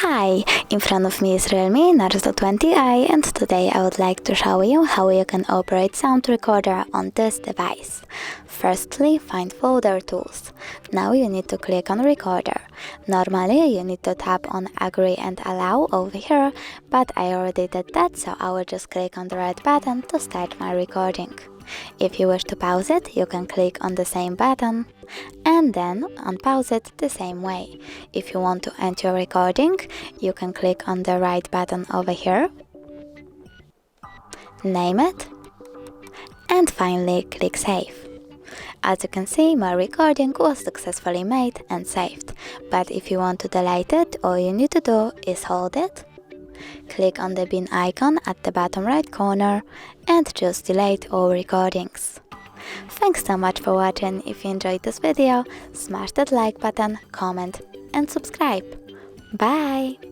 Hi, in front of me is REALME Narzo 20A, and today I would like to show you how you can operate sound recorder on this device. Firstly, find folder tools. Now you need to click on recorder. Normally you need to tap on agree and allow over here, but I already did that, so I will just click on the red button to start my recording. If you wish to pause it, you can click on the same button and then unpause it the same way. If you want to end your recording, you can click on the right button over here, name it, and finally click save. As you can see, my recording was successfully made and saved, but if you want to delete it, all you need to do is hold it, click on the bin icon at the bottom right corner and just delete all recordings. Thanks so much for watching. If you enjoyed this video, smash that like button, comment and subscribe. Bye!